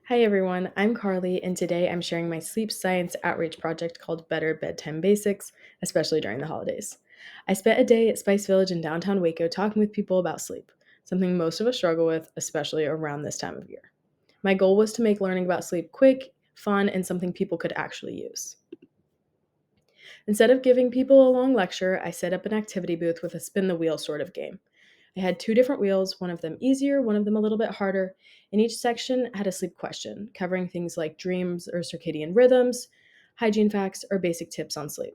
Hi everyone, I'm Carly, and today I'm sharing my sleep science outreach project called Better Bedtime Basics, especially during the holidays. I spent a day at Spice Village in downtown Waco talking with people about sleep, something most of us struggle with, especially around this time of year. My goal was to make learning about sleep quick, fun, and something people could actually use. Instead of giving people a long lecture, I set up an activity booth with a spin the wheel sort of game. I had two different wheels, one of them easier, one of them a little bit harder, and each section had a sleep question, covering things like dreams or circadian rhythms, hygiene facts, or basic tips on sleep.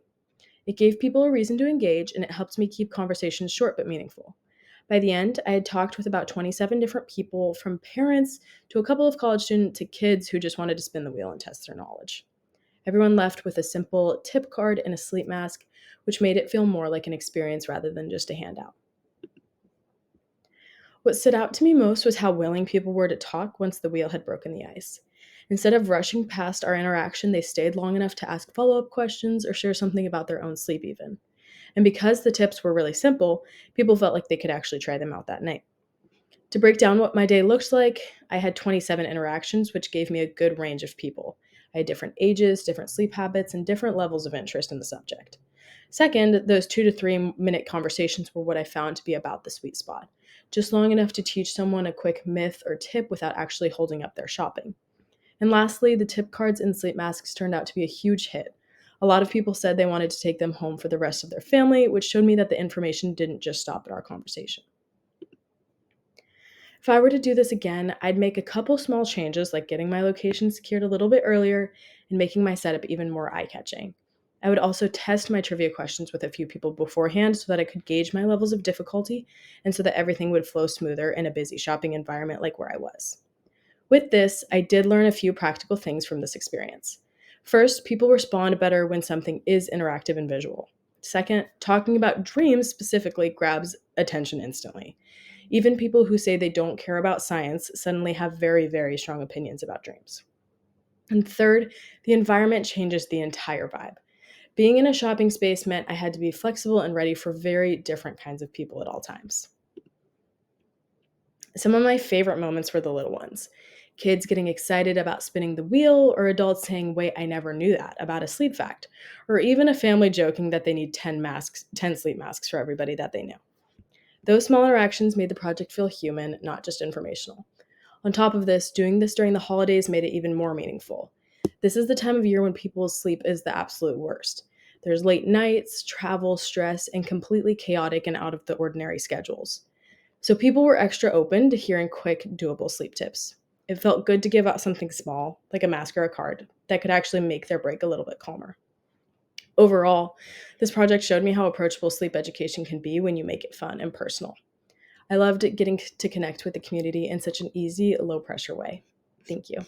It gave people a reason to engage, and it helped me keep conversations short but meaningful. By the end, I had talked with about 27 different people, from parents to a couple of college students to kids who just wanted to spin the wheel and test their knowledge. Everyone left with a simple tip card and a sleep mask, which made it feel more like an experience rather than just a handout. What stood out to me most was how willing people were to talk once the wheel had broken the ice. Instead of rushing past our interaction, they stayed long enough to ask follow up questions or share something about their own sleep, even. And because the tips were really simple, people felt like they could actually try them out that night. To break down what my day looked like, I had 27 interactions, which gave me a good range of people. I had different ages, different sleep habits, and different levels of interest in the subject. Second, those 2 to 3 minute conversations were what I found to be about the sweet spot, just long enough to teach someone a quick myth or tip without actually holding up their shopping. And lastly, the tip cards and sleep masks turned out to be a huge hit. A lot of people said they wanted to take them home for the rest of their family, which showed me that the information didn't just stop at our conversation. If I were to do this again, I'd make a couple small changes, like getting my location secured a little bit earlier and making my setup even more eye catching. I would also test my trivia questions with a few people beforehand so that I could gauge my levels of difficulty and so that everything would flow smoother in a busy shopping environment like where I was. With this, I did learn a few practical things from this experience. First, people respond better when something is interactive and visual. Second, talking about dreams specifically grabs attention instantly. Even people who say they don't care about science suddenly have very, very strong opinions about dreams. And third, the environment changes the entire vibe. Being in a shopping space meant I had to be flexible and ready for very different kinds of people at all times. Some of my favorite moments were the little ones. Kids getting excited about spinning the wheel, or adults saying, "Wait, I never knew that," about a sleep fact, or even a family joking that they need 10 sleep masks for everybody that they know. Those small interactions made the project feel human, not just informational. On top of this, doing this during the holidays made it even more meaningful. This is the time of year when people's sleep is the absolute worst. There's late nights, travel, stress, and completely chaotic and out of the ordinary schedules. So people were extra open to hearing quick, doable sleep tips. It felt good to give out something small, like a mask or a card, that could actually make their break a little bit calmer. Overall, this project showed me how approachable sleep education can be when you make it fun and personal. I loved getting to connect with the community in such an easy, low pressure way. Thank you.